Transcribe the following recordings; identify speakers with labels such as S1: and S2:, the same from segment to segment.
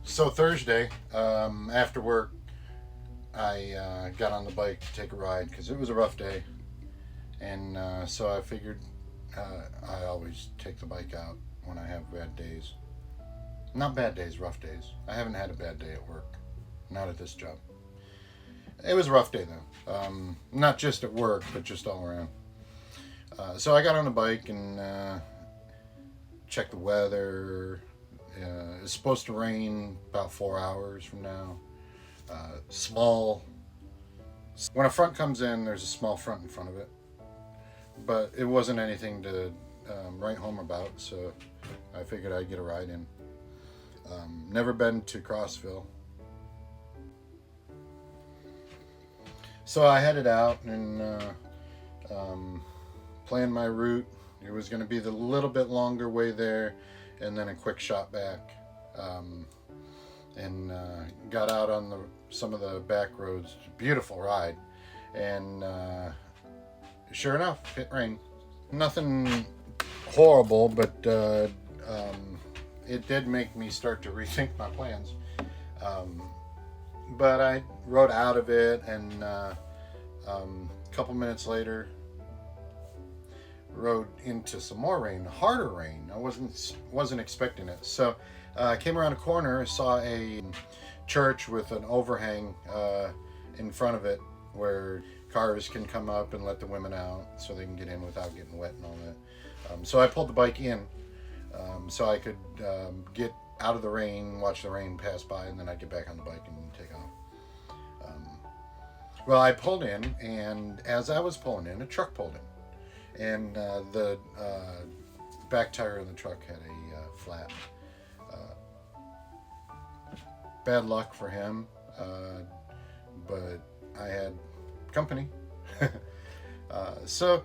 S1: So Thursday, after work, I got on the bike to take a ride because it was a rough day, and so I figured I always take the bike out when I have bad days. Not bad days, rough days. I haven't had a bad day at work, not at this job. It was a rough day though, not just at work, but just all around. So I got on the bike and checked the weather. It's supposed to rain about 4 hours from now. Small. When a front comes in, there's a small front in front of it, but it wasn't anything to write home about, so I figured I'd get a ride in. Never been to Crossville, so I headed out and planned my route. It was going to be the little bit longer way there, and then a quick shot back. And got out on some of the back roads. Beautiful ride, and sure enough, it rained. Nothing horrible, but it did make me start to rethink my plans. But I rode out of it, and a couple minutes later, rode into some more rain, harder rain. I wasn't expecting it. So I came around a corner, saw a church with an overhang in front of it where cars can come up and let the women out so they can get in without getting wet and all that. So I pulled the bike in so I could get out of the rain, watch the rain pass by, and then I'd get back on the bike and take off. Well, I pulled in, and as I was pulling in, a truck pulled in. And the back tire of the truck had a flat. Bad luck for him, but I had company. So,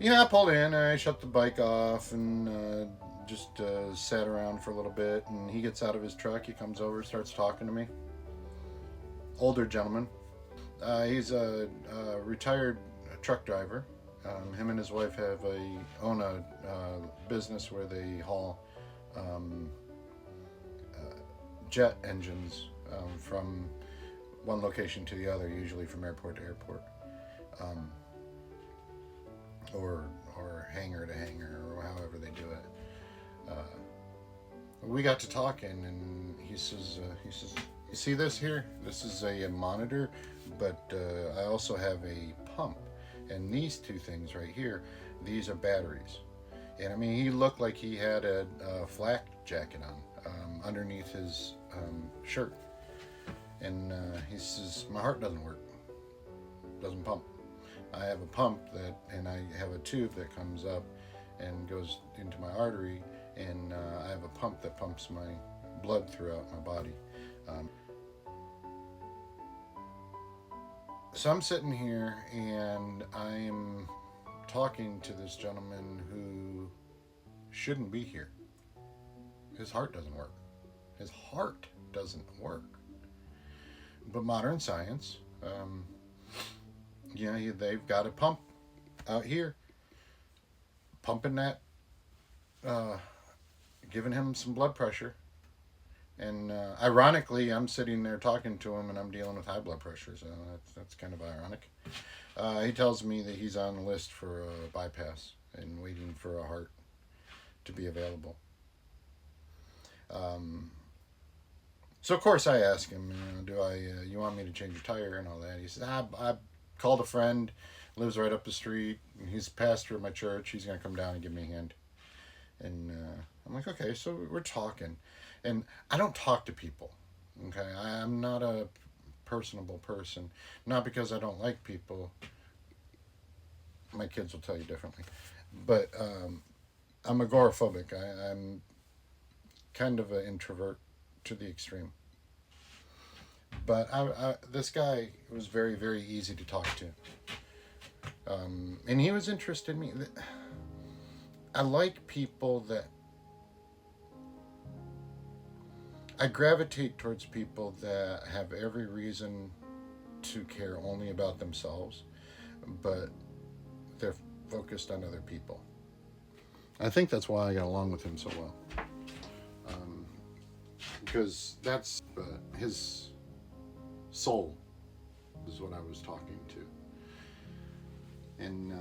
S1: I pulled in, I shut the bike off, and just sat around for a little bit, and he gets out of his truck, he comes over, starts talking to me. Older gentleman. He's a retired truck driver. Him and his wife own a business where they haul jet engines from one location to the other, usually from airport to airport, or hangar to hangar, or however they do it. We got to talking, and he says, "You see this here? This is a monitor, but I also have a pump. And these two things right here, these are batteries." And I mean, he looked like he had a flak jacket on underneath his shirt. And he says, "My heart doesn't work, doesn't pump. I have a pump and I have a tube that comes up and goes into my artery, and I have a pump that pumps my blood throughout my body." So I'm sitting here and I'm talking to this gentleman who shouldn't be here. His heart doesn't work. His heart doesn't work. But modern science, they've got a pump out here, pumping that, giving him some blood pressure. And ironically, I'm sitting there talking to him, and I'm dealing with high blood pressure, so that's kind of ironic. He tells me that he's on the list for a bypass and waiting for a heart to be available. So of course I ask him, you want me to change your tire and all that? He says, I called a friend, lives right up the street, and he's pastor at my church. He's going to come down and give me a hand. And I'm like, okay, so we're talking. And I don't talk to people, okay? I'm not a personable person. Not because I don't like people. My kids will tell you differently. But I'm agoraphobic. I'm kind of an introvert to the extreme. But this guy was very, very easy to talk to. And he was interested in me. I like people that... I gravitate towards people that have every reason to care only about themselves, but they're focused on other people. I think that's why I got along with him so well. because that's his soul is what I was talking to. And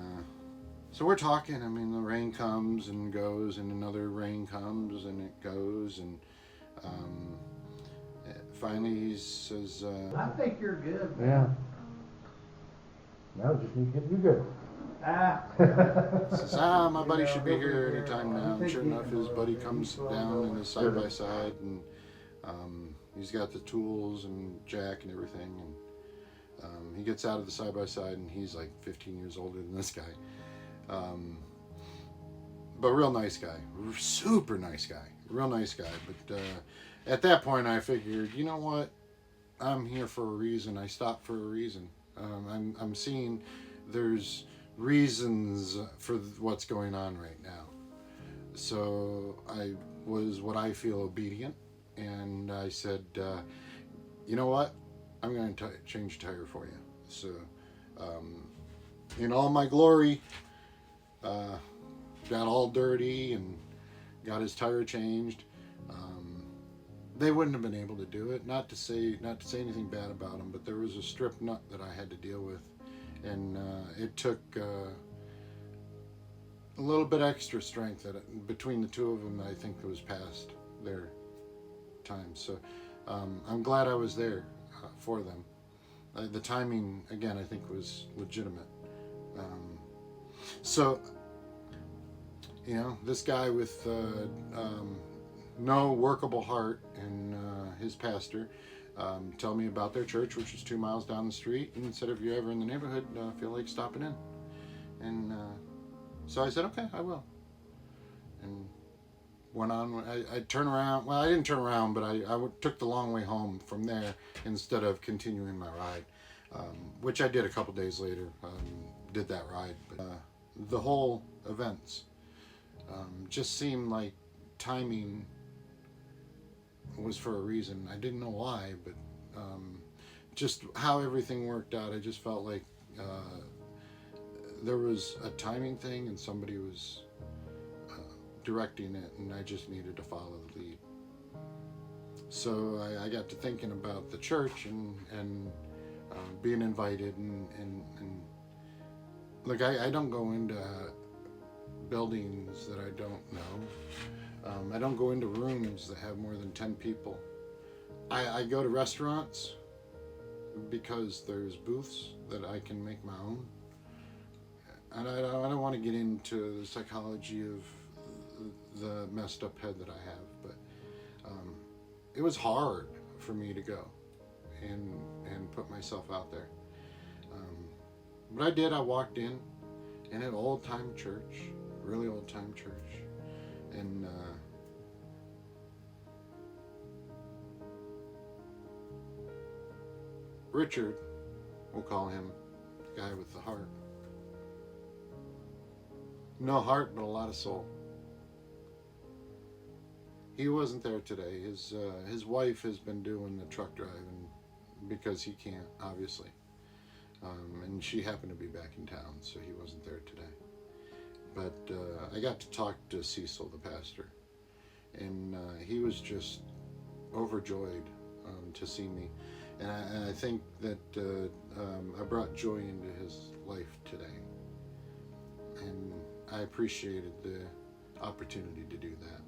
S1: so we're talking. I mean, the rain comes and goes, and another rain comes and it goes, and finally he says,
S2: I think you're good.
S3: Yeah. Now just need to get you good.
S1: says, my buddy should be here anytime now. And sure enough, his buddy comes down in his side-by-side, and he's got the tools and jack and everything, and he gets out of the side-by-side, and he's like 15 years older than this guy. But real nice guy, super nice guy, real nice guy. But at that point, I figured, you know what? I'm here for a reason. I stopped for a reason. I'm seeing there's reasons for what's going on right now. So I was what I feel obedient, and I said, you know what? I'm going to change tire for you. So in all my glory, got all dirty and got his tire changed. They wouldn't have been able to do it. Not to say anything bad about them, but there was a strip nut that I had to deal with, and it took a little bit extra strength between the two of them. I think it was past their time. So I'm glad I was there for them. The timing, again, I think was legitimate. So, you know, this guy with no workable heart and his pastor tell me about their church, which is 2 miles down the street, and said, if you're ever in the neighborhood, feel like stopping in. And so I said, okay, I will. And went on. I turned around. Well, I didn't turn around, but I took the long way home from there instead of continuing my ride, which I did a couple days later. Did that ride. But the whole events just seemed like timing was for a reason. I didn't know why, but just how everything worked out, I just felt like there was a timing thing and somebody was directing it, and I just needed to follow the lead. So I got to thinking about the church and being invited, and look, I don't go into buildings that I don't know. I don't go into rooms that have more than 10 people. I go to restaurants because there's booths that I can make my own. And I don't want to get into the psychology of the messed up head that I have, but it was hard for me to go and put myself out there. But I did. I walked in an old-time church, really old-time church, and Richard, we'll call him the guy with the heart. No heart, but a lot of soul. He wasn't there today. His wife has been doing the truck driving because he can't, obviously. And she happened to be back in town, so he wasn't there today. But I got to talk to Cecil, the pastor, and he was just overjoyed to see me. And I think that I brought joy into his life today. And I appreciated the opportunity to do that.